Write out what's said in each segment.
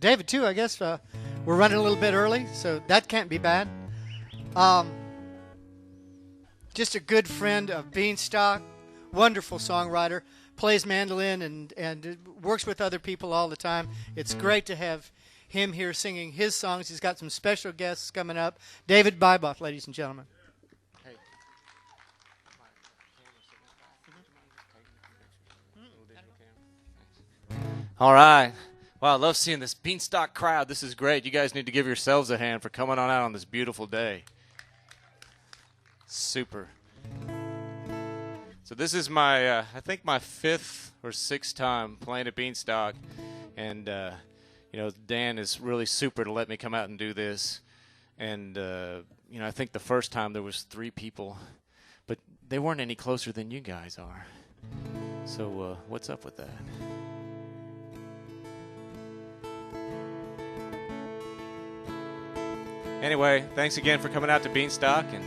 David too, I guess. We're running a little bit early, so that can't be bad. Um, just a good friend of Beanstock, wonderful songwriter, plays mandolin and works with other people all the time. It's great to have him here singing his songs. He's got some special guests coming up. David Byboth, ladies and gentlemen. All right. Wow, I love seeing this Beanstock crowd. This is great. You guys need to give yourselves a hand for coming on out on this beautiful day. Super. So this is my, I think my 5th or 6th time playing at Beanstock. And, Dan is really super to let me come out and do this. And, I think the first time there was 3 people. But they weren't any closer than you guys are. So what's up with that? Anyway, thanks again for coming out to Beanstock. And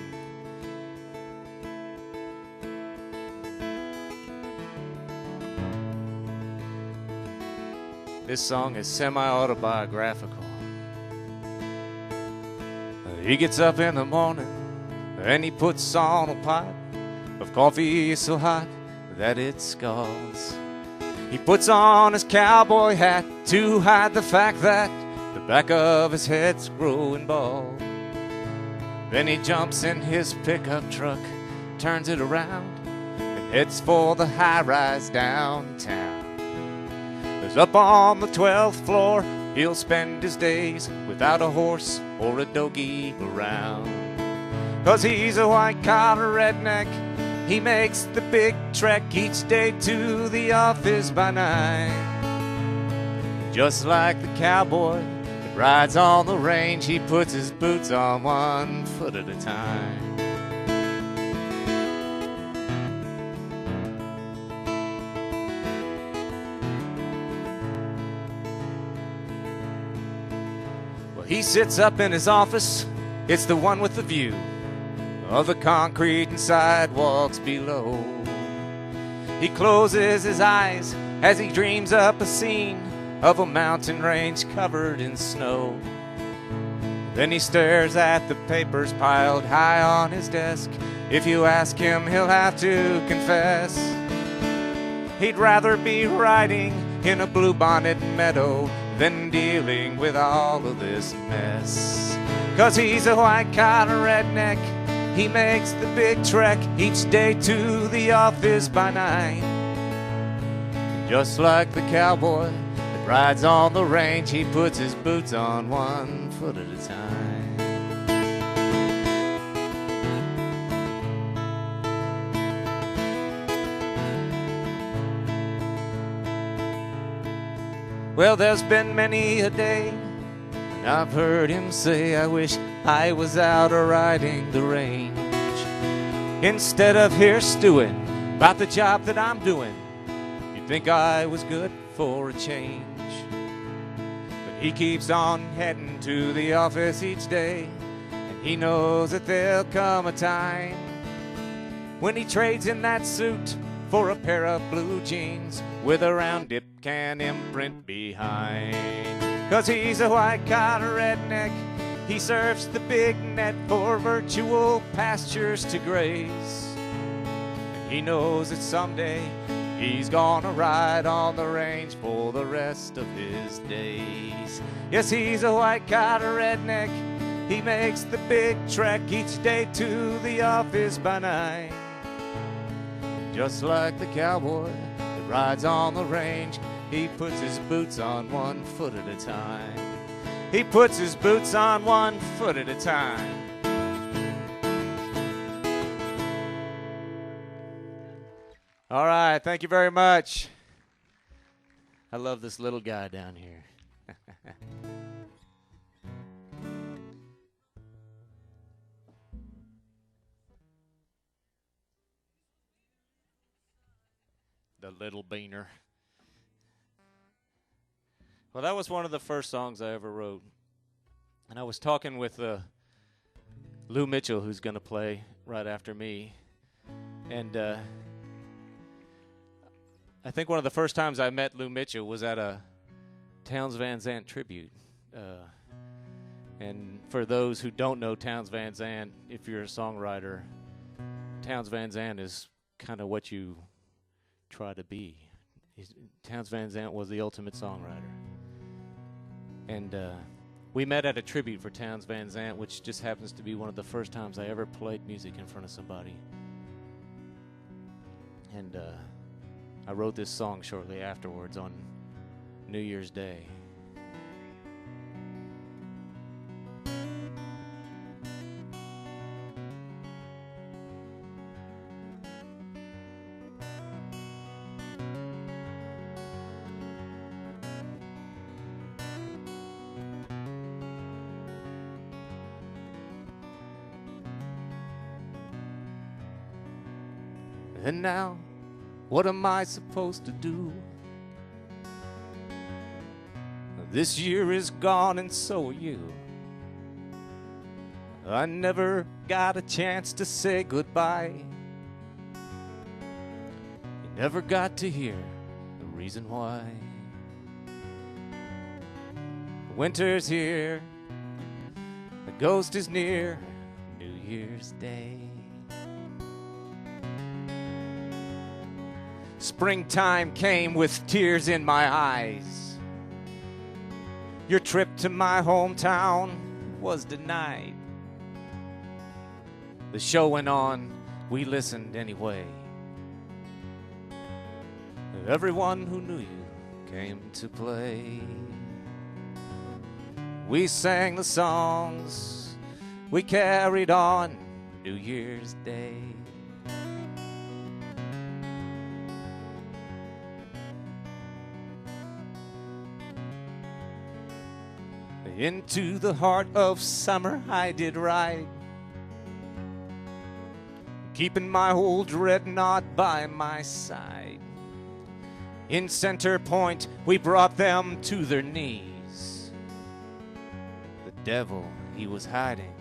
this song is semi-autobiographical. He gets up in the morning and he puts on a pot of coffee so hot that it scalds. He puts on his cowboy hat to hide the fact that the back of his head's growing bald. Then he jumps in his pickup truck, turns it around, and heads for the high-rise downtown. 'Cause up on the 12th floor, he'll spend his days without a horse or a doggy around. 'Cause he's a white-collar redneck, he makes the big trek each day to the office by 9. Just like the cowboy that rides on the range, he puts his boots on 1 foot at a time. Well, he sits up in his office, it's the one with the view of the concrete and sidewalks below. He closes his eyes as he dreams up a scene of a mountain range covered in snow. Then he stares at the papers piled high on his desk. If you ask him, he'll have to confess he'd rather be riding in a bluebonnet meadow than dealing with all of this mess. 'Cause he's a white-collar redneck, he makes the big trek each day to the office by 9. Just like the cowboy that rides on the range, he puts his boots on 1 foot at a time. Well, there's been many a day and I've heard him say, I wish I was out a-riding the range instead of here stewing about the job that I'm doing. You'd think I was good for a change. But he keeps on heading to the office each day, and he knows that there'll come a time when he trades in that suit for a pair of blue jeans with a round dip can imprint behind. 'Cause he's a white-collar redneck, he surfs the big net for virtual pastures to graze. And he knows that someday he's gonna ride on the range for the rest of his days. Yes, he's a white-collar redneck, he makes the big trek each day to the office by 9. Just like the cowboy that rides on the range, he puts his boots on 1 foot at a time. He puts his boots on 1 foot at a time. All right, thank you very much. I love this little guy down here. The little beaner. Well, that was one of the first songs I ever wrote. And I was talking with Lou Mitchell, who's going to play right after me. And I think one of the first times I met Lou Mitchell was at a Townes Van Zandt tribute. And for those who don't know Townes Van Zandt, if you're a songwriter, Townes Van Zandt is kind of what you try to be. Townes Van Zandt was the ultimate songwriter. And we met at a tribute for Townes Van Zandt, which just happens to be one of the first times I ever played music in front of somebody. And I wrote this song shortly afterwards on New Year's Day. And now, what am I supposed to do? This year is gone and so are you. I never got a chance to say goodbye. You never got to hear the reason why. Winter's here, the ghost is near, New Year's Day. Springtime came with tears in my eyes. Your trip to my hometown was denied. The show went on, we listened anyway. Everyone who knew you came to play. We sang the songs, we carried on New Year's Day. Into the heart of summer I did ride, keeping my old dreadnought by my side. In Center Point we brought them to their knees. The devil, he was hiding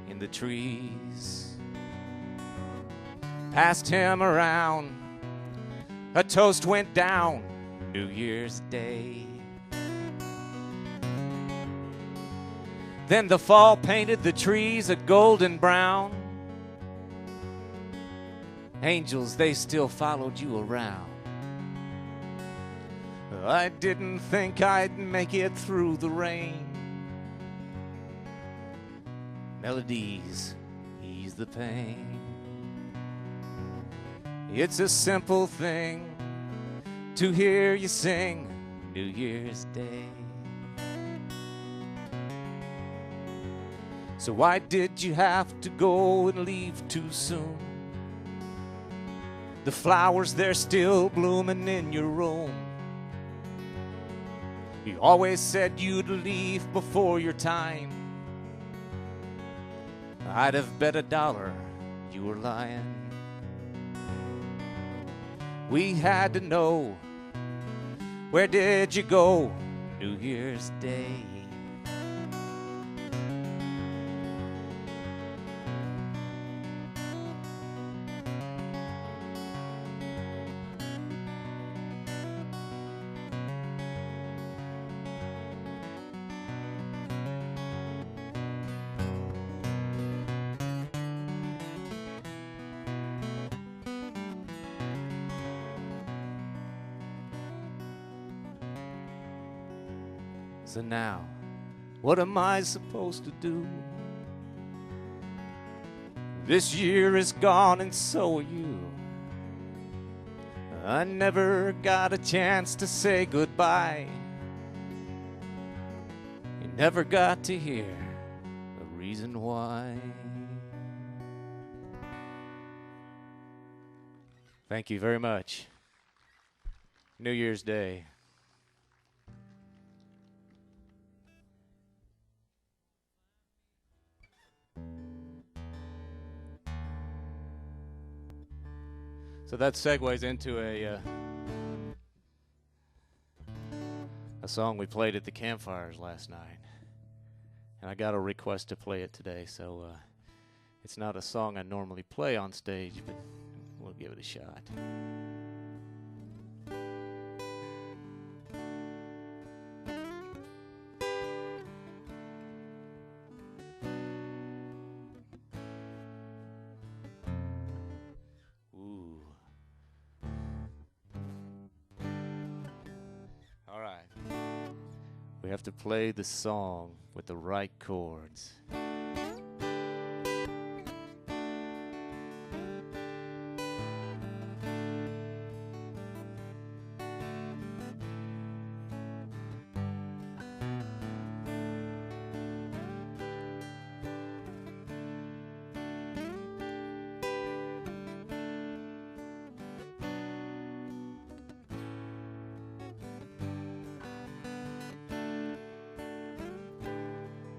in the trees. Passed him around, a toast went down New Year's Day. Then the fall painted the trees a golden brown. Angels, they still followed you around. I didn't think I'd make it through the rain. Melodies ease the pain. It's a simple thing to hear you sing New Year's Day. So why did you have to go and leave too soon? The flowers, they're still blooming in your room. You always said you'd leave before your time. I'd have bet $1 you were lying. We had to know, where did you go New Year's Day? So now, what am I supposed to do? This year is gone and so are you. I never got a chance to say goodbye. You never got to hear the reason why. Thank you very much. New Year's Day. So that segues into a song we played at the campfires last night. And I got a request to play it today, so it's not a song I normally play on stage, but we'll give it a shot. we have to play the song with the right chords.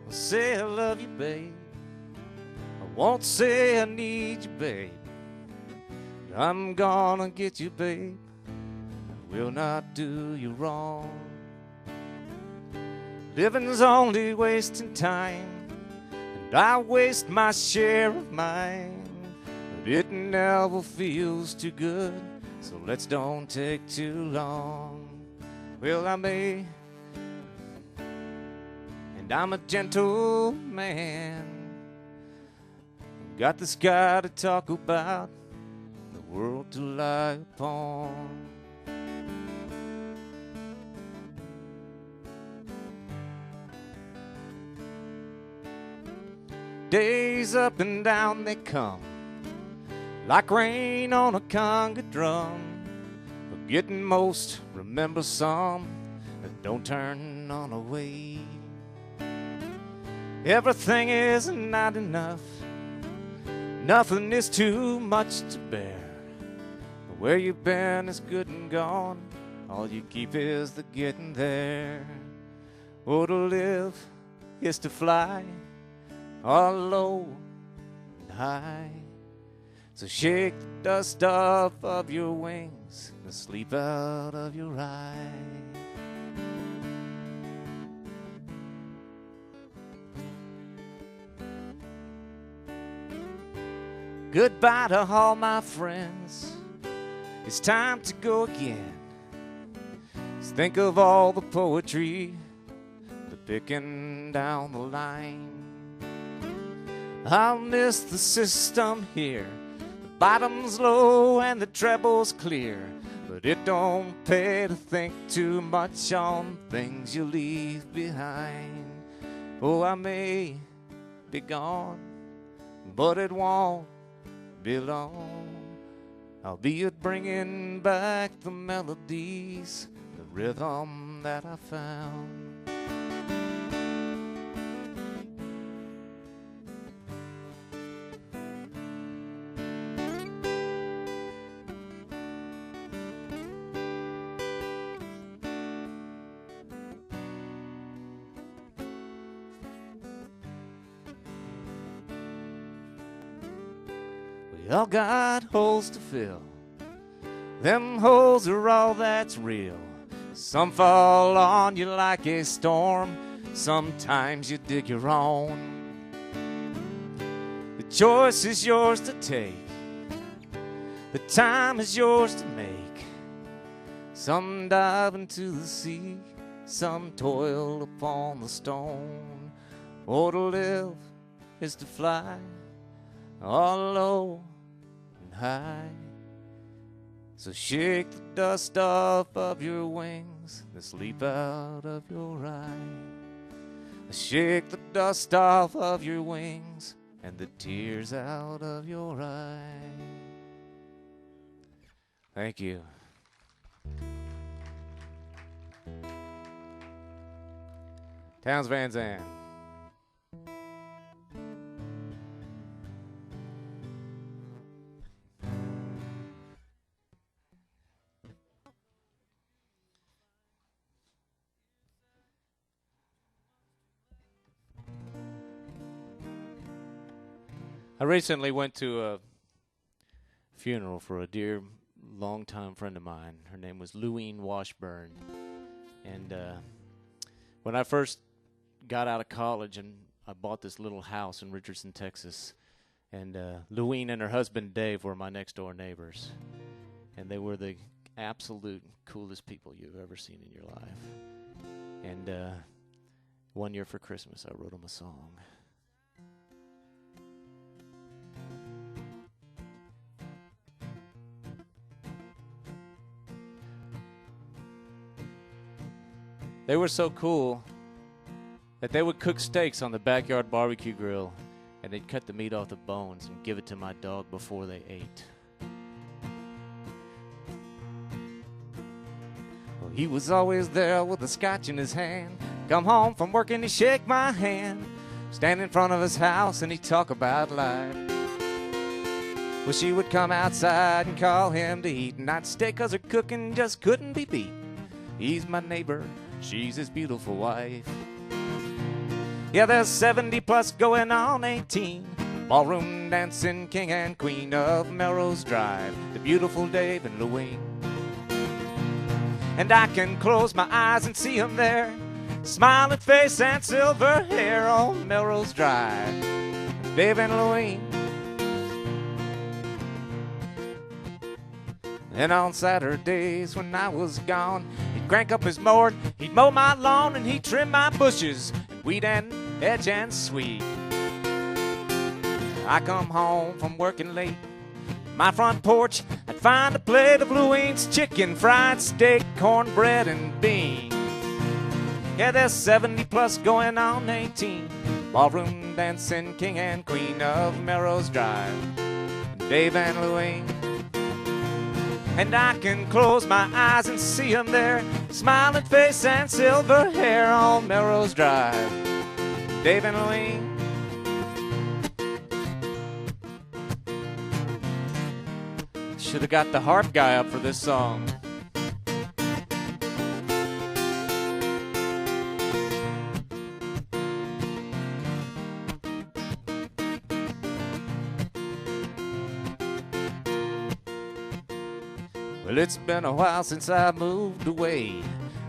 I'll say I love you, babe. I won't say I need you, babe. I'm gonna get you, babe. I will not do you wrong. Living's only wasting time, and I waste my share of mine. But it never feels too good, so let's don't take too long. Well, I may, and I'm a gentle man. Got the sky to talk about, the world to lie upon. Days up and down they come, like rain on a conga drum. Forgetting most, remember some, that don't turn on away. Everything is not enough, nothing is too much to bear. Where you've been is good and gone, all you keep is the getting there. Oh, to live is to fly, all low and high. So shake the dust off of your wings, the sleep out of your eyes. Goodbye to all my friends, it's time to go again. Just think of all the poetry, the picking down the line. I'll miss the system here, the bottom's low and the treble's clear. But it don't pay to think too much on things you leave behind. Oh, I may be gone, but it won't be long. I'll be at bringing back the melodies, the rhythm that I found. We all got holes to fill, them holes are all that's real. Some fall on you like a storm, sometimes you dig your own. The choice is yours to take, the time is yours to make. Some dive into the sea, some toil upon the stone. Oh, to live is to fly, all low and high. So shake the dust off of your wings, the sleep out of your eyes. Shake the dust off of your wings and the tears out of your eyes. Thank you. Towns Van Zandt. I recently went to a funeral for a dear, longtime friend of mine. Her name was Louine Washburn. And when I first got out of college, and I bought this little house in Richardson, Texas, and Louine and her husband Dave were my next-door neighbors. And they were the absolute coolest people you've ever seen in your life. And one year for Christmas, I wrote them a song. They were so cool that they would cook steaks on the backyard barbecue grill, and they'd cut the meat off the bones and give it to my dog before they ate. Well, he was always there with a scotch in his hand. Come home from work and he'd shake my hand. Stand in front of his house and he'd talk about life. Well, she would come outside and call him to eat, and I'd stay 'cause her cooking just couldn't be beat. He's my neighbor, she's his beautiful wife. Yeah, there's 70 plus going on 18. Ballroom dancing, king and queen of Melrose Drive, the beautiful Dave and Louine. And I can close my eyes and see him there, smiling face and silver hair on Melrose Drive, Dave and Louine. And on Saturdays when I was gone, he'd crank up his mower, he'd mow my lawn, and he'd trim my bushes, and weed and edge and sweet. I come home from working late, my front porch, I'd find a plate of Louine's chicken, fried steak, cornbread, and beans. Yeah, there's 70 plus going on 18. Ballroom dancing, king and queen of Melrose Drive, Dave and Louine. And I can close my eyes and see him there, smiling face and silver hair on Melrose Drive, Dave and Louine. Should have got the harp guy up for this song. Well, it's been a while since I moved away.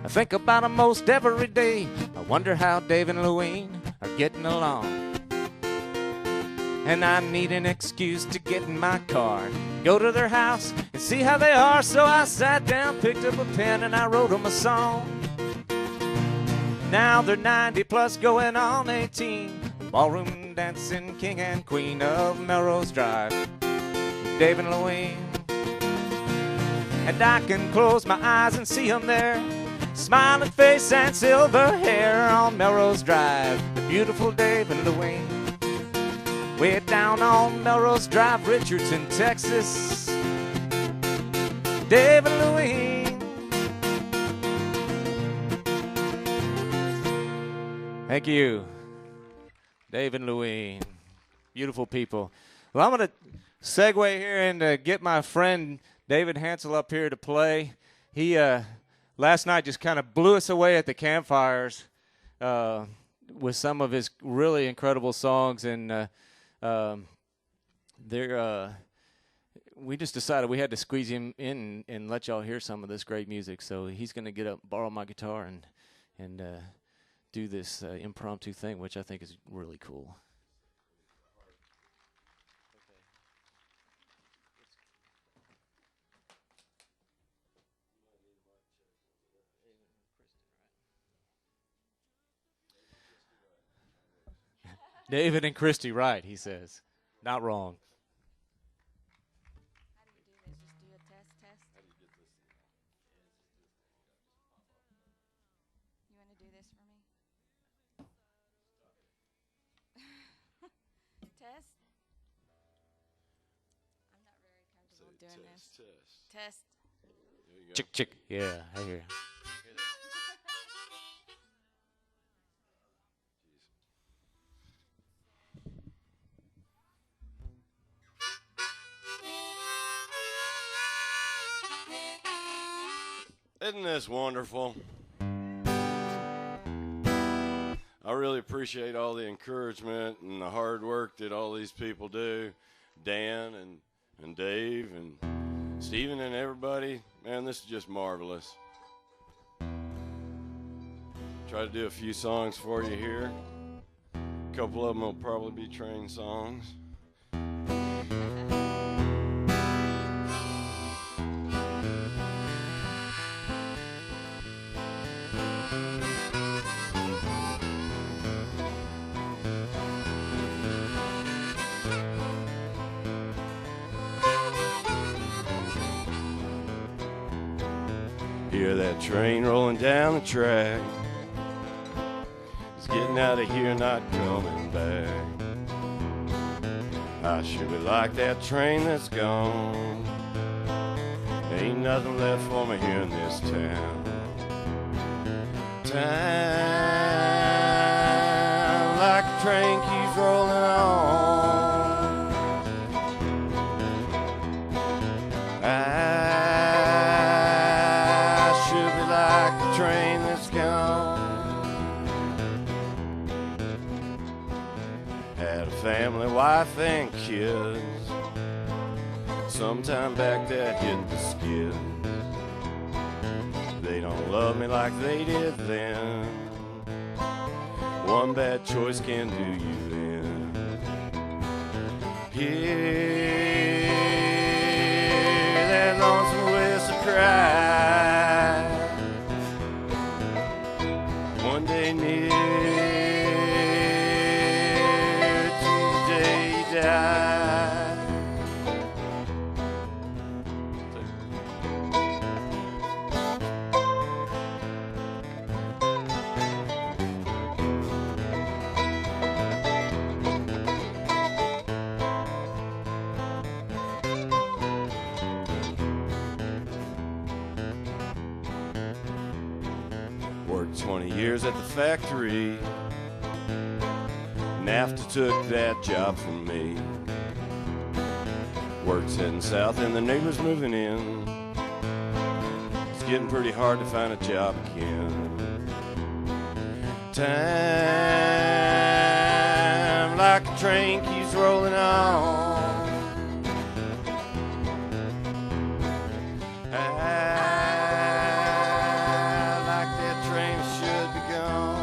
I think about him most every day. I wonder how Dave and Louine are getting along. And I need an excuse to get in my car, go to their house and see how they are. So I sat down, picked up a pen, and I wrote them a song. Now they're 90 plus going on 18. Ballroom dancing, king and queen of Melrose Drive, Dave and Louine. And I can close my eyes and see him there, smiling face and silver hair on Melrose Drive, the beautiful Dave and Louine. Way down on Melrose Drive, Richardson, Texas, Dave and Louine. Thank you, Dave and Louine. Beautiful people. Well, I'm going to segue here and get my friend David Hansel up here to play. He last night just kind of blew us away at the campfires with some of his really incredible songs, and we just decided we had to squeeze him in and let y'all hear some of this great music. So he's going to get up, borrow my guitar, and do this impromptu thing, which I think is really cool. David and Christy Wright, he says. Not wrong. How do you do this? Just do a test? You want to do this for me? Test? I'm not very comfortable doing this. Test. There you go. Chick, chick. Yeah, I hear. Isn't this wonderful? I really appreciate all the encouragement and the hard work that all these people do. Dan and Dave and Stephen and everybody. Man, this is just marvelous. Try to do a few songs for you here. A couple of them will probably be train songs. Hear that train rolling down the track. It's getting out of here, not coming back. I should be like that train that's gone. Ain't nothing left for me here in this town. Time like a train keeps rolling on. I should be like a train that's gone. Had a family, wife and kids. Sometime back that hit the skid. They don't love me like they did then. One bad choice can do you in. Hear that lonesome whistle cry. One day near to the day you die. Worked 20 years at the factory. NAFTA took that job from me. Worked heading south and the neighbors moving in. It's getting pretty hard to find a job again. Time like a train keeps rolling on. Like that train should be gone.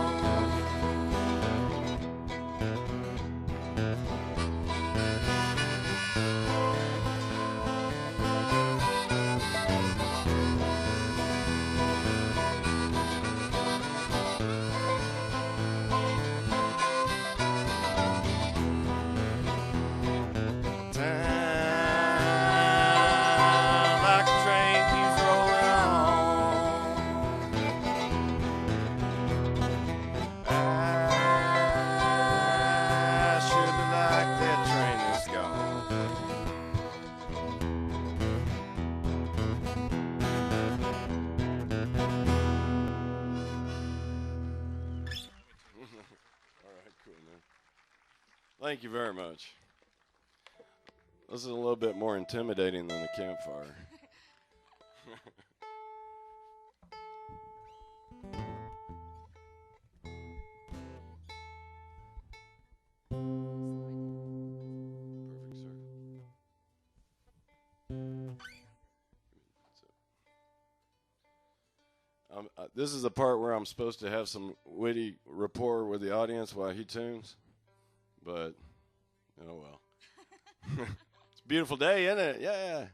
Time like a train keeps rolling on. I should be like that train that's gone. All right, cool, man. Thank you very much. This is a little bit more intimidating than the campfire. Perfect circle. This is the part where I'm supposed to have some witty rapport with the audience while he tunes, but oh well. It's a beautiful day, isn't it? Yeah.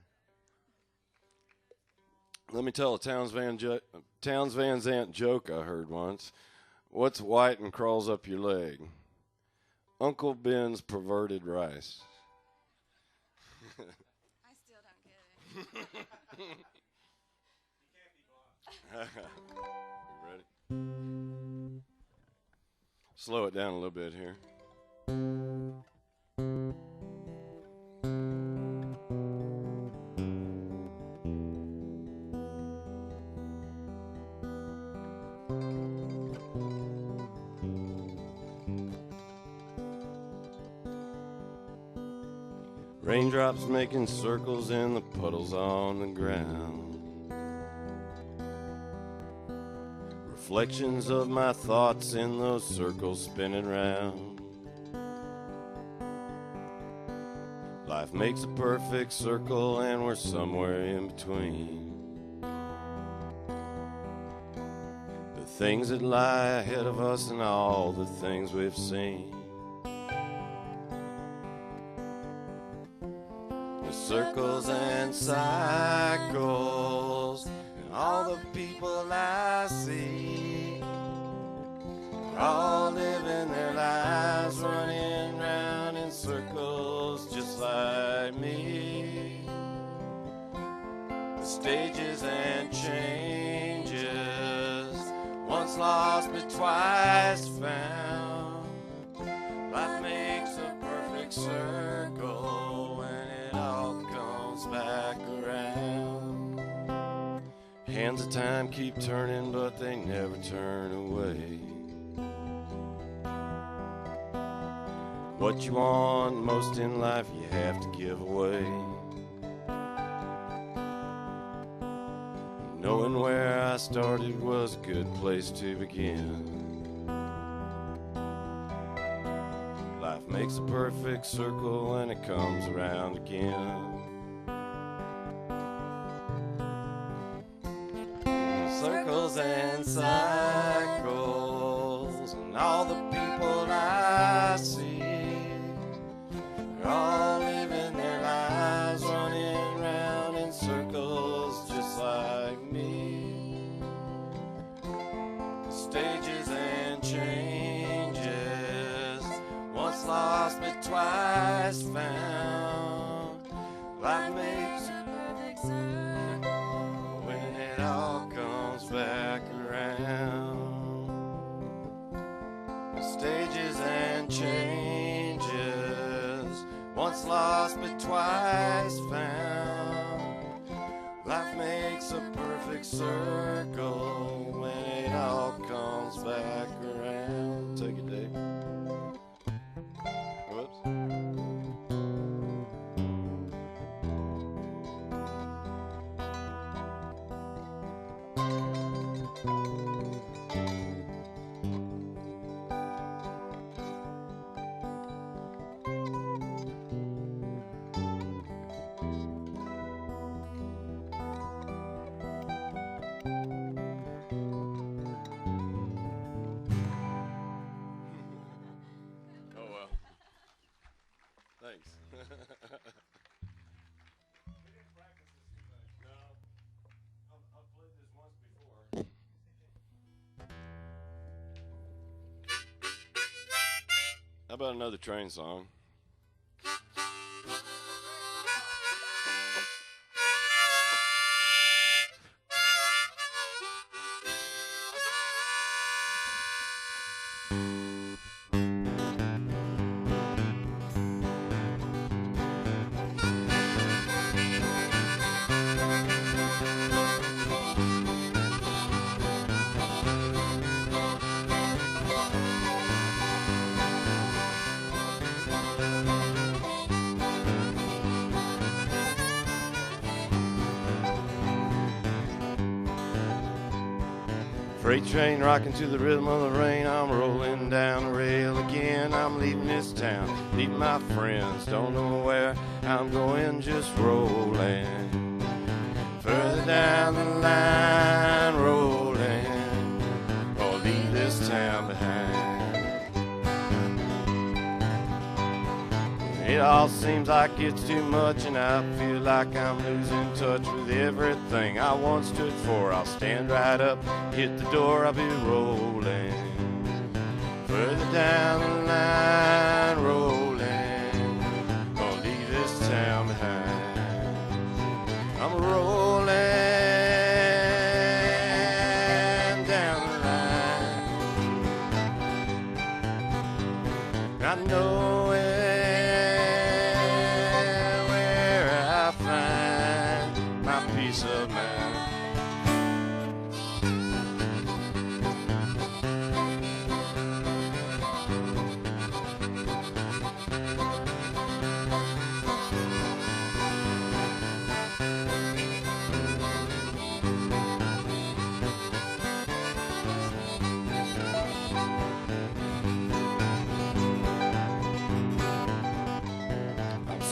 Let me tell a Towns Van Zandt joke I heard once. What's white and crawls up your leg? Uncle Ben's perverted rice. I still don't get it. You ready? Slow it down a little bit here. Raindrops making circles in the puddles on the ground. Reflections of my thoughts in those circles spinning round. Life makes a perfect circle and we're somewhere in between. The things that lie ahead of us and all the things we've seen. The circles and cycles and all the people I see are all living their lives running round in circles just like me. The stages and changes, once lost but twice found. wheels of time keep turning, but they never turn away. What you want most in life, you have to give away. Knowing where I started was a good place to begin. Life makes a perfect circle and it comes around again. Circles and cycles, and all the people I see are all living their lives running round in circles just like me. Stages and changes, once lost but twice found. Life makes a perfect circle when it all comes back around. Stages and changes, once lost but twice found. Life makes a perfect circle when it all comes back around. Take it, Dave. Whoops. Oh well. Thanks. We didn't practice this too much. No. I've played this once before. How about another train song? Freight train rocking to the rhythm of the rain. I'm rolling down the rail again. I'm leaving this town, leaving my friends. Don't know where I'm going, just rolling. Further down the line, rolling. Or leave this town behind. It all seems like it's too much, and I feel like I'm losing touch with everything I once stood for. I'll stand right up, hit the door, I'll be rolling. Further down the line, rolling. Gonna leave this town behind. I'm rolling down the line. I know it. Peace of mind.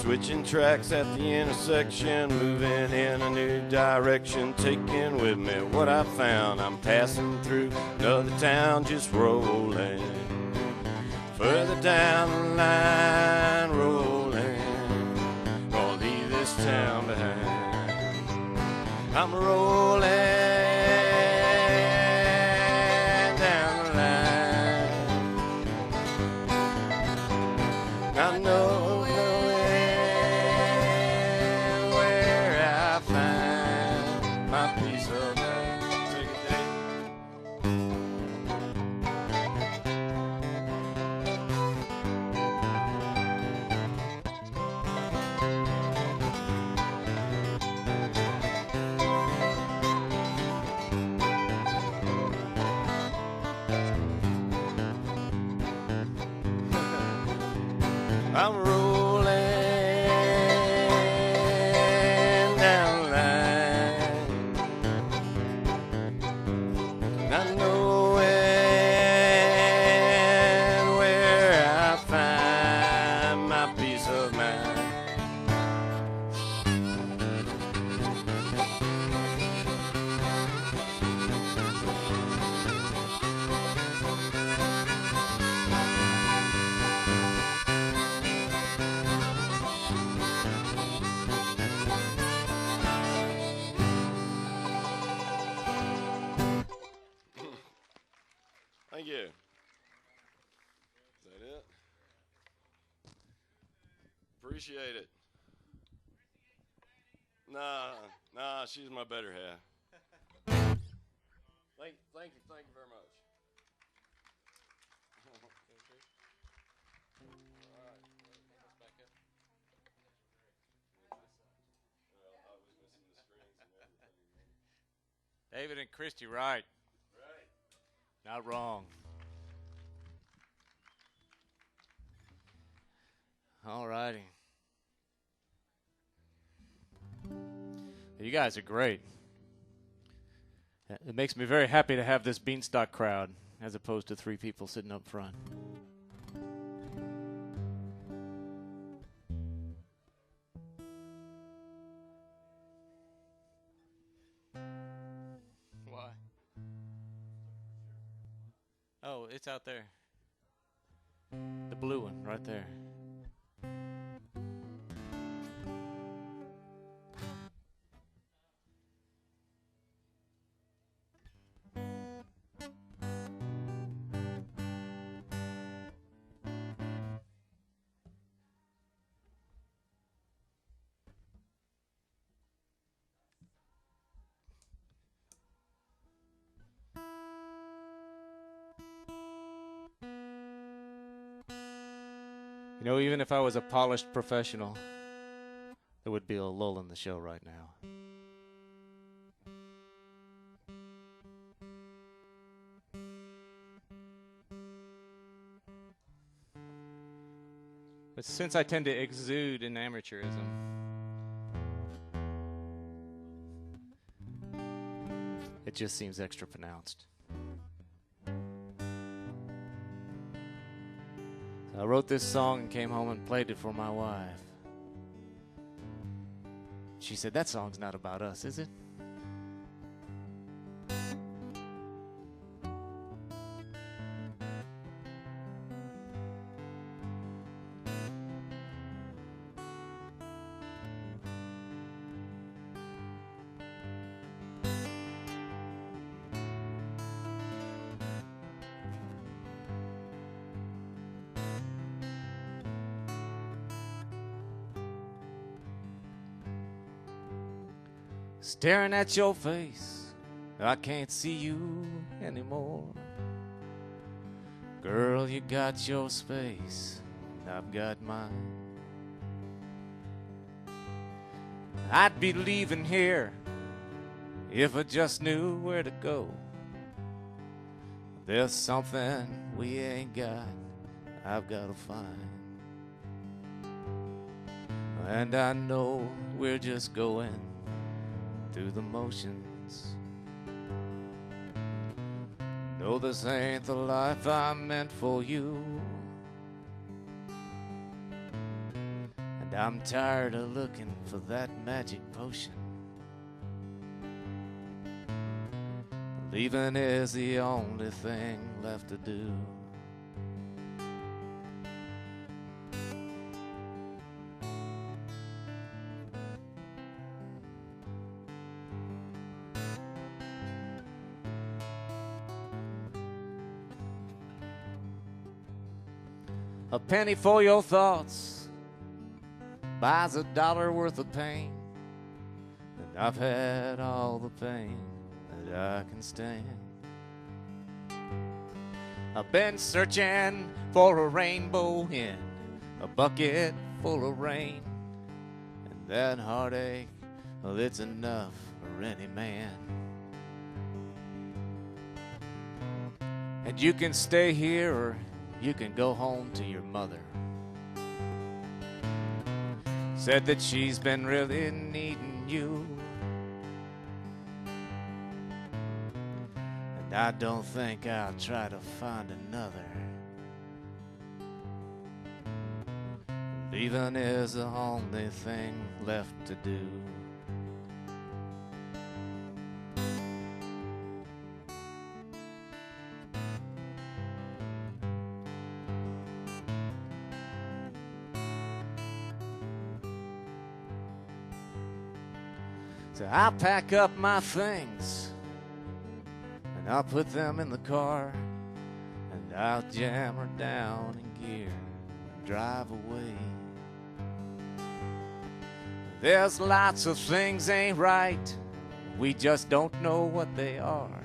Switching tracks at the intersection, moving in a new direction, taking with me what I found. I'm passing through another town, just rolling. Further down the line, rolling. Gonna leave this town behind. I'm rolling down the line. I know. I'm rolling down the line. Not knowing where I find my peace of mind. Thank you. Is that it? Appreciate it. Nah, she's my better half. Thank you very much. David and Christy, right? Not wrong. All righty. You guys are great. It makes me very happy to have this Beanstock crowd as opposed to 3 people sitting up front. Why? Oh, it's out there. The blue one right there. You know, even if I was a polished professional, there would be a lull in the show right now. But since I tend to exude in amateurism, it just seems extra pronounced. I wrote this song and came home and played it for my wife. She said, "That song's not about us, is it?" Staring at your face, I can't see you anymore. Girl, you got your space, I've got mine. I'd be leaving here if I just knew where to go. There's something we ain't got, I've got to find. And I know we're just going through the motions. No, this ain't the life I meant for you. And I'm tired of looking for that magic potion. Leaving is the only thing left to do. A penny for your thoughts buys $1 worth of pain. And I've had all the pain that I can stand. I've been searching for a rainbow in a bucket full of rain. And that heartache, well, it's enough for any man. And you can stay here or you can go home to your mother. said that she's been really needing you. And I don't think I'll try to find another. Leaving is the only thing left to do. So I'll pack up my things and I'll put them in the car and I'll jam her down in gear and drive away. There's lots of things ain't right, we just don't know what they are.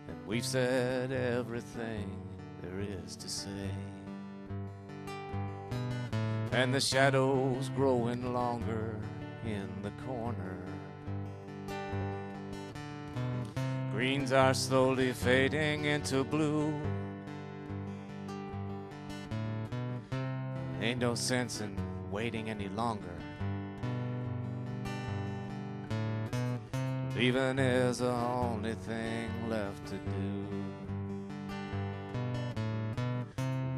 And we've said everything there is to say. And the shadows growing longer in the corner. Greens are slowly fading into blue. Ain't no sense in waiting any longer. Leaving is the only thing left to do.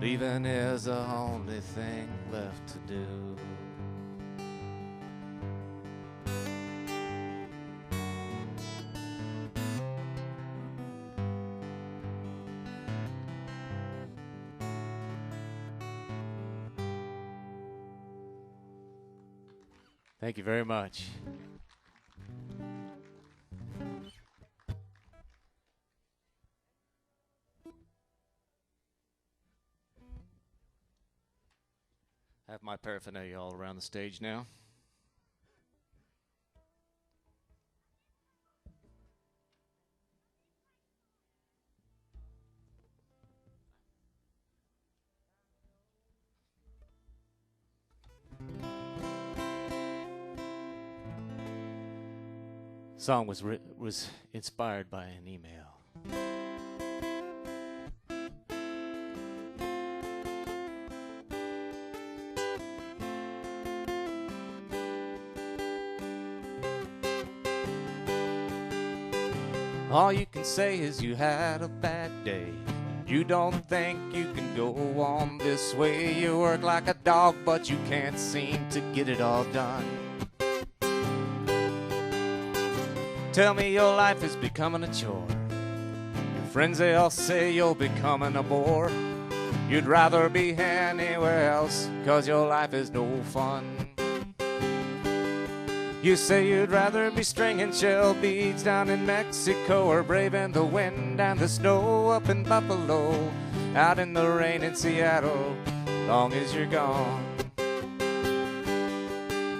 Leaving is the only thing left to do. Thank you very much. I have my paraphernalia all around the stage now. Song was inspired by an email. All you can say is you had a bad day. You don't think you can go on this way. You work like a dog, but you can't seem to get it all done. Tell me your life is becoming a chore. Your friends, they all say you're becoming a bore. You'd rather be anywhere else, 'cause your life is no fun. You say you'd rather be stringing shell beads down in Mexico, or braving the wind and the snow up in Buffalo, out in the rain in Seattle, long as you're gone.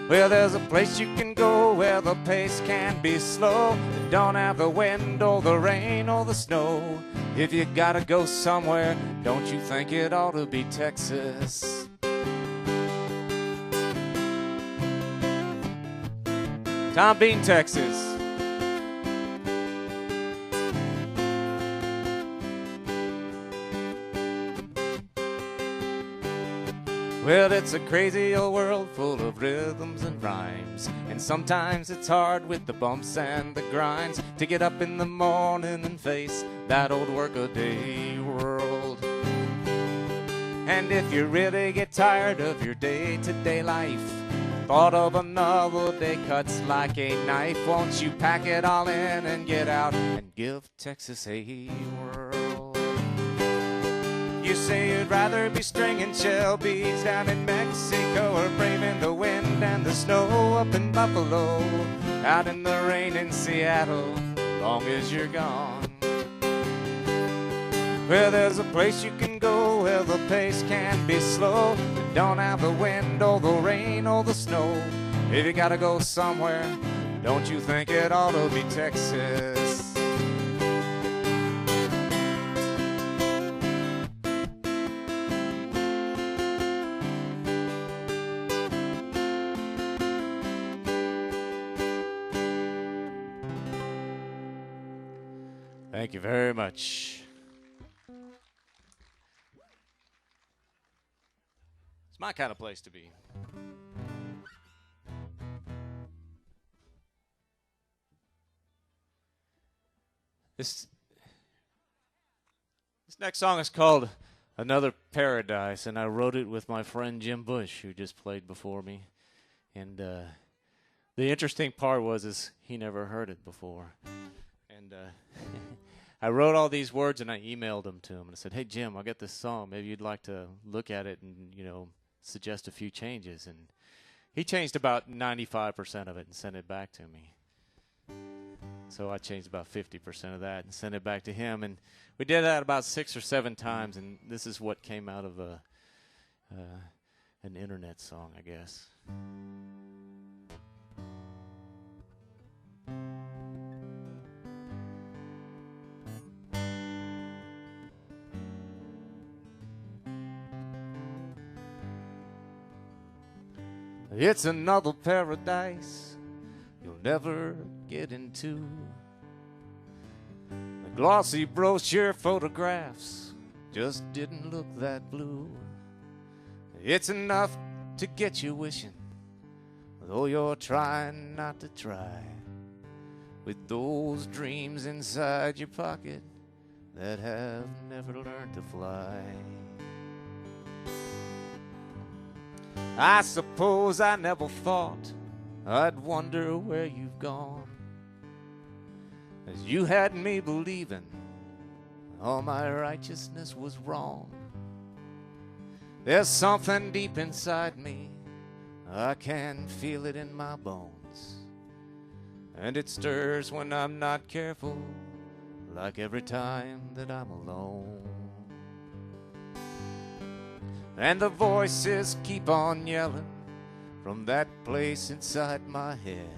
Well, there's a place you can go where the pace can be slow. It don't have the wind or the rain or the snow. If you gotta go somewhere, don't you think it ought to be Texas? Tom Bean, Texas. Well, it's a crazy old world full of rhythms and rhymes, and sometimes it's hard with the bumps and the grinds to get up in the morning and face that old workaday world. And if you really get tired of your day-to-day life, thought of another day cuts like a knife. Won't you pack it all in and get out and give Texas a whirl? You say you'd rather be stringing shell beads down in Mexico, or braving the wind and the snow up in Buffalo, out in the rain in Seattle, long as you're gone. Well, there's a place you can go where the pace can be slow. It don't have the wind or the rain or the snow. If you gotta go somewhere, don't you think it ought to be Texas? Thank you very much. It's my kind of place to be. next song is called Another Paradise, and I wrote it with my friend Jim Bush, who just played before me. And the interesting part is he never heard it before. And I wrote all these words, and I emailed them to him. And I said, hey, Jim, I got this song. Maybe you'd like to look at it and, suggest a few changes. And he changed about 95% of it and sent it back to me. So I changed about 50% of that and sent it back to him. And we did that about 6 or 7 times, and this is what came out of an internet song, I guess. It's another paradise you'll never get into. The glossy brochure photographs just didn't look that blue. It's enough to get you wishing, though you're trying not to try, with those dreams inside your pocket that have never learned to fly. I suppose I never thought I'd wonder where you've gone, as you had me believing all my righteousness was wrong. There's something deep inside me, I can feel it in my bones, and it stirs when I'm not careful, like every time that I'm alone. And the voices keep on yelling from that place inside my head,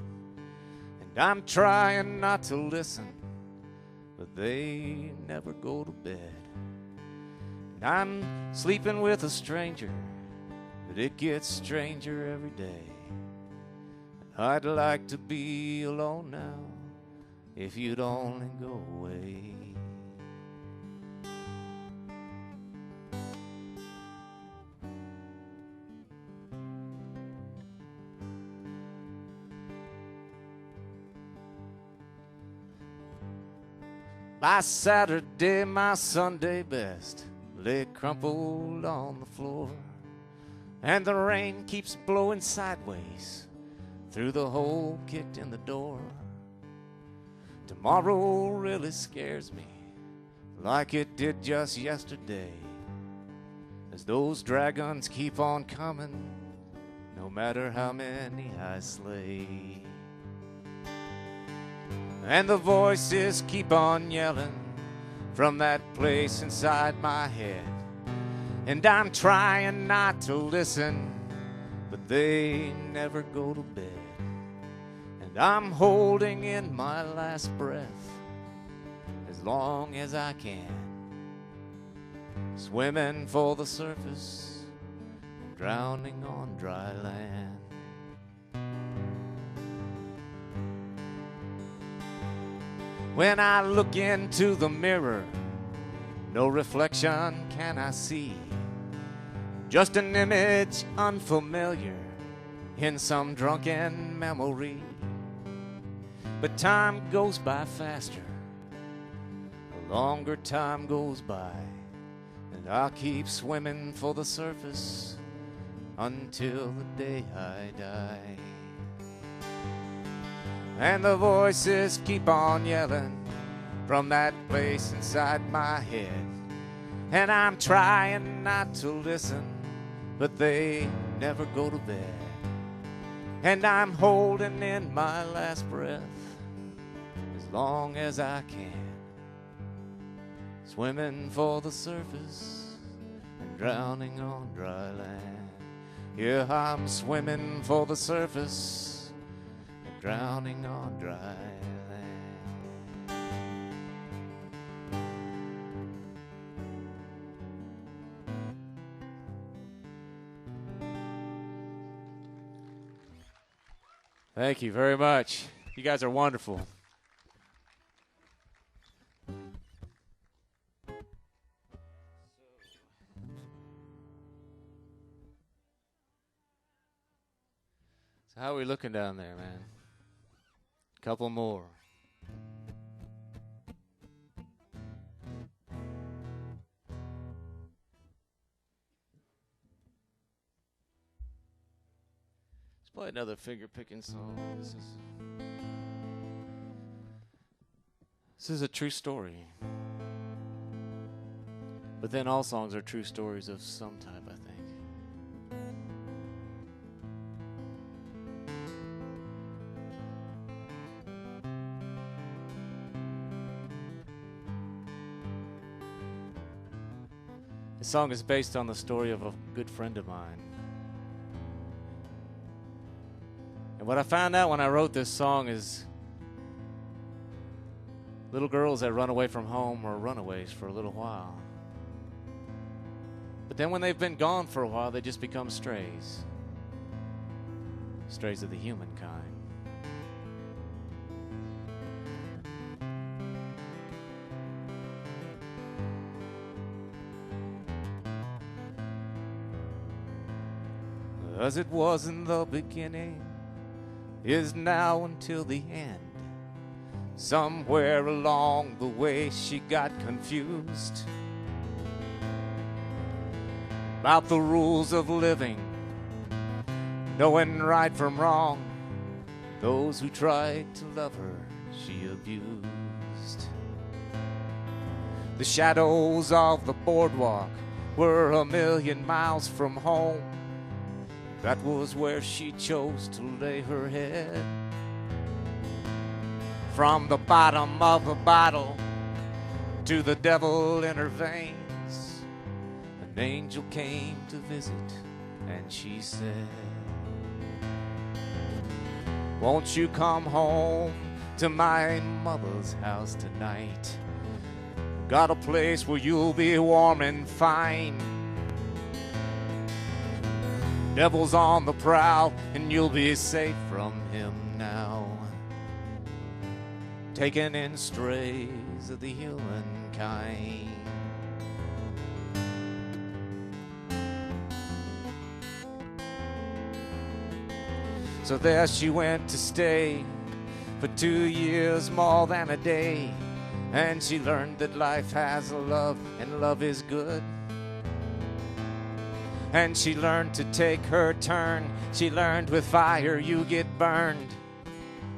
and I'm trying not to listen, but they never go to bed. And I'm sleeping with a stranger, but it gets stranger every day. I'd like to be alone now, if you'd only go away. My Saturday, my Sunday best lay crumpled on the floor, and the rain keeps blowing sideways through the hole kicked in the door. Tomorrow really scares me like it did just yesterday, as those dragons keep on coming, no matter how many I slay. And the voices keep on yelling from that place inside my head, and I'm trying not to listen, but they never go to bed. And I'm holding in my last breath as long as I can, swimming for the surface, drowning on dry land. When I look into the mirror, no reflection can I see, just an image unfamiliar in some drunken memory. But time goes by faster, the longer time goes by, and I'll keep swimming for the surface until the day I die. And the voices keep on yelling from that place inside my head, and I'm trying not to listen, but they never go to bed. And I'm holding in my last breath as long as I can, swimming for the surface and drowning on dry land. Yeah, I'm swimming for the surface, drowning on dry land. Thank you very much. You guys are wonderful. So how are we looking down there, man? Couple more. Let's play another finger-picking song. This is a true story. But then all songs are true stories of some type, I think. This song is based on the story of a good friend of mine. And what I found out when I wrote this song is little girls that run away from home are runaways for a little while. But then when they've been gone for a while, they just become strays. Strays of the humankind. As it was in the beginning, is now until the end. Somewhere along the way she got confused about the rules of living, knowing right from wrong. Those who tried to love her, she abused. The shadows of the boardwalk were a million miles from home. That was where she chose to lay her head. From the bottom of a bottle to the devil in her veins, an angel came to visit, and she said, won't you come home to my mother's house tonight? Got a place where you'll be warm and fine. Devil's on the prowl, and you'll be safe from him now. Taken in strays of the humankind. So there she went to stay for 2 years, more than a day. And she learned that life has a love, and love is good. And she learned to take her turn. She learned with fire you get burned,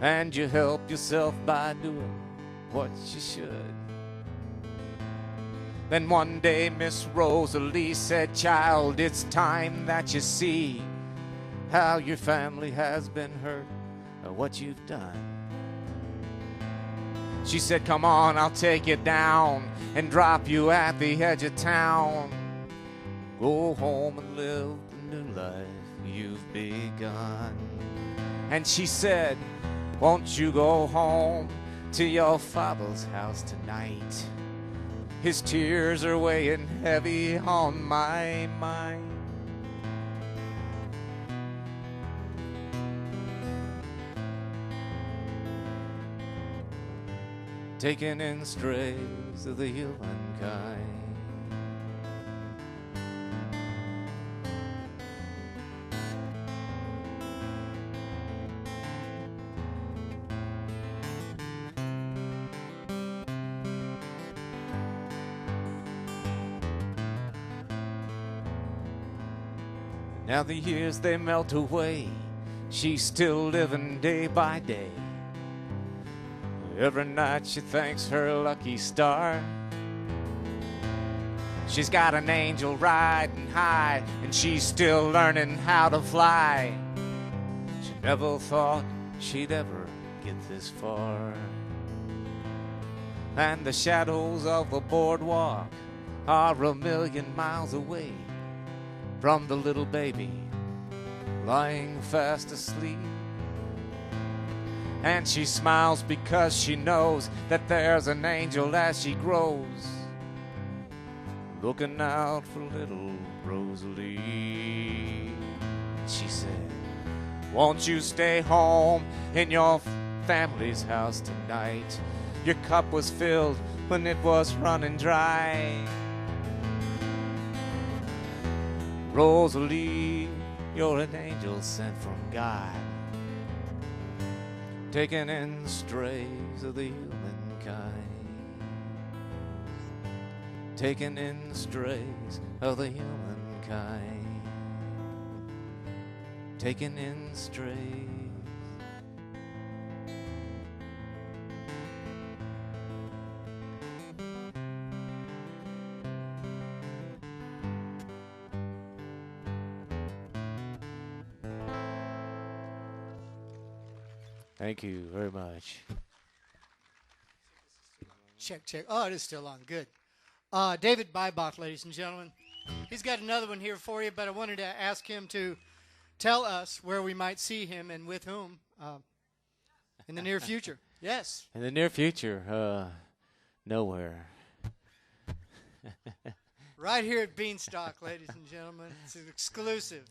and you help yourself by doing what you should. Then one day Miss Rosalie said, child, it's time that you see how your family has been hurt or what you've done. She said, come on, I'll take you down and drop you at the edge of town. Go home and live the new life you've begun. And she said, won't you go home to your father's house tonight? His tears are weighing heavy on my mind. Taken in strays of the humankind. Now the years they melt away, she's still living day by day. Every night she thanks her lucky star. She's got an angel riding high, and she's still learning how to fly. She never thought she'd ever get this far. And the shadows of the boardwalk are a million miles away from the little baby lying fast asleep. And she smiles because she knows that there's an angel as she grows, looking out for little Rosalie. She said, won't you stay home in your family's house tonight? Your cup was filled when it was running dry. Rosalie, you're an angel sent from God, taken in strays of the humankind. Taken in strays of the humankind. taking in strays. Thank you very much. Check, check. Oh, it is still on. Good. David Byboth, ladies and gentlemen. He's got another one here for you, but I wanted to ask him to tell us where we might see him and with whom in the near future. Yes. In the near future, nowhere. Right here at Beanstock, ladies and gentlemen. It's an exclusive.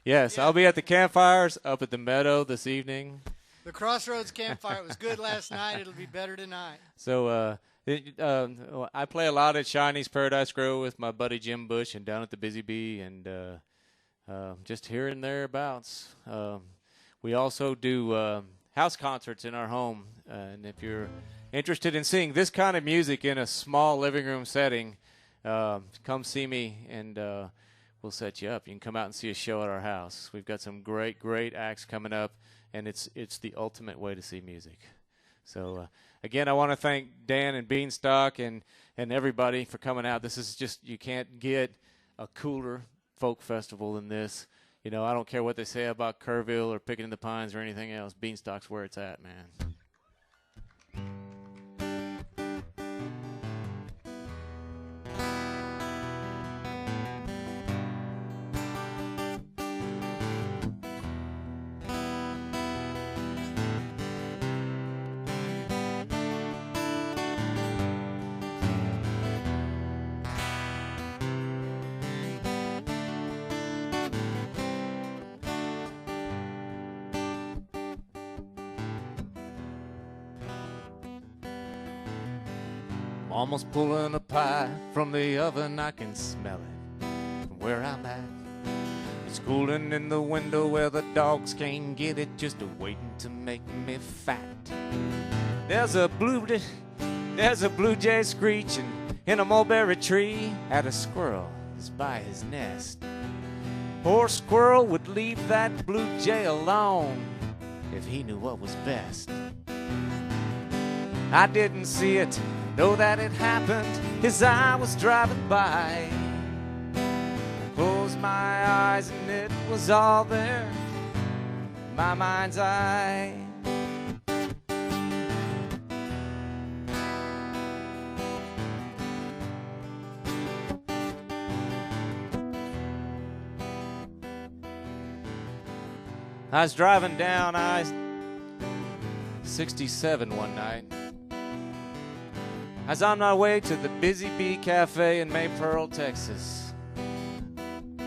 Yes, Yeah. I'll be at the campfires up at the meadow this evening. The Crossroads Campfire. It was good last night. It'll be better tonight. So I play a lot at Shiny's Paradise Grill with my buddy Jim Bush and down at the Busy Bee and just here and thereabouts. We also do house concerts in our home. And if you're interested in seeing this kind of music in a small living room setting, come see me and we'll set you up. You can come out and see a show at our house. We've got some great, great acts coming up, and it's the ultimate way to see music. So, again, I want to thank Dan and Beanstock and everybody for coming out. This is just, you can't get a cooler folk festival than this. You know, I don't care what they say about Kerrville or Picking in the Pines or anything else. Beanstock's where it's at, man. Almost pulling a pie from the oven, I can smell it from where I'm at. It's cooling in the window where the dogs can't get it, just waiting to make me fat. There's a blue jay screeching in a mulberry tree at a squirrel that's by his nest. Poor squirrel would leave that blue jay alone if he knew what was best. I didn't see it, know that it happened as I was driving by. I closed my eyes and it was all there, my mind's eye. I was driving down I-67 one night. I was on my way to the Busy Bee Cafe in Maypearl, Texas. I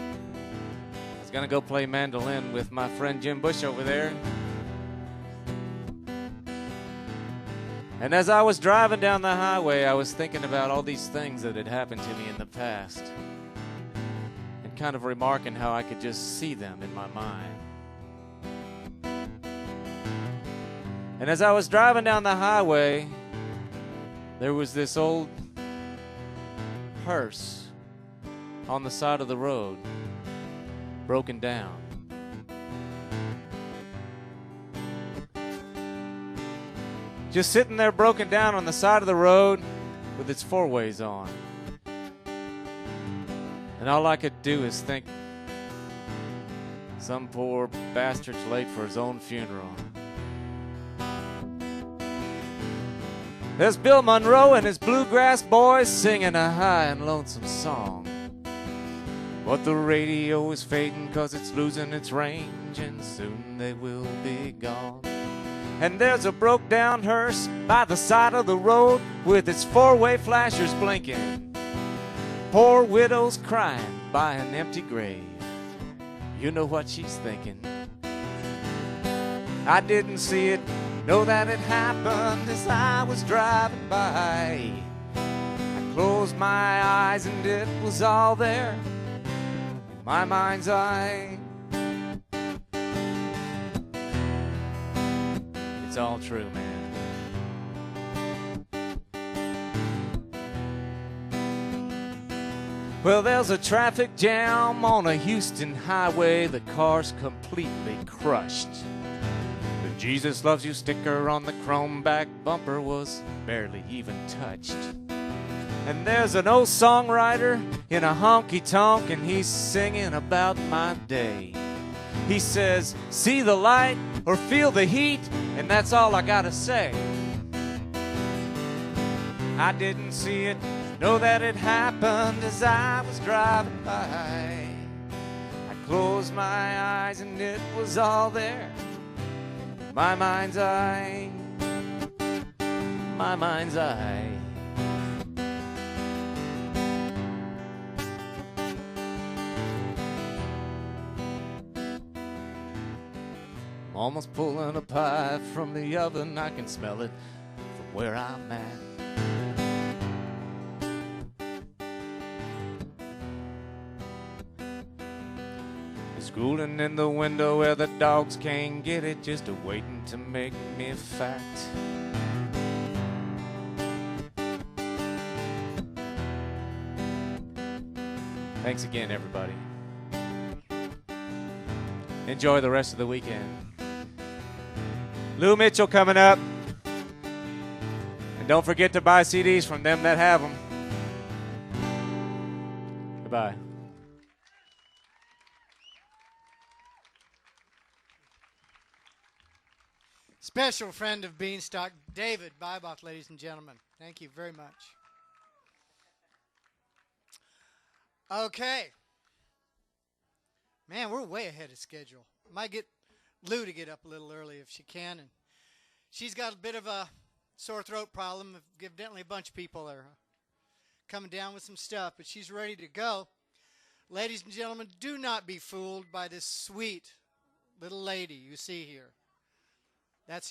was gonna go play mandolin with my friend Jim Bush over there. And as I was driving down the highway, I was thinking about all these things that had happened to me in the past and kind of remarking how I could just see them in my mind. And as I was driving down the highway, there was this old hearse on the side of the road, broken down. Just sitting there broken down on the side of the road with its four-ways on. And all I could do is think, some poor bastard's late for his own funeral. There's Bill Monroe and his bluegrass boys singing a high and lonesome song. But the radio is fading 'cause it's losing its range and soon they will be gone. And there's a broke down hearse by the side of the road with its four-way flashers blinking. Poor widow's crying by an empty grave. You know what she's thinking. I didn't see it, know that it happened as I was driving by. I closed my eyes and it was all there in my mind's eye. It's all true, man. Well, there's a traffic jam on a Houston highway. The car's completely crushed. The Jesus Loves You sticker on the chrome back bumper was barely even touched. And there's an old songwriter in a honky-tonk, and he's singing about my day. He says, see the light or feel the heat, and that's all I gotta say. I didn't see it, know that it happened as I was driving by. I closed my eyes and it was all there. My mind's eye, my mind's eye. Almost pulling a pie from the oven, I can smell it from where I'm at. It's cooling in the window where the dogs can't get it, just waiting to make me fat. Thanks again, everybody. Enjoy the rest of the weekend. Lou Mitchell coming up. And don't forget to buy CDs from them that have them. Goodbye. Special friend of Beanstock, David Byboth, ladies and gentlemen. Thank you very much. Okay. Man, we're way ahead of schedule. Might get Lou to get up a little early if she can. And she's got a bit of a sore throat problem. Evidently, a bunch of people are coming down with some stuff, but she's ready to go. Ladies and gentlemen, do not be fooled by this sweet little lady you see here. That's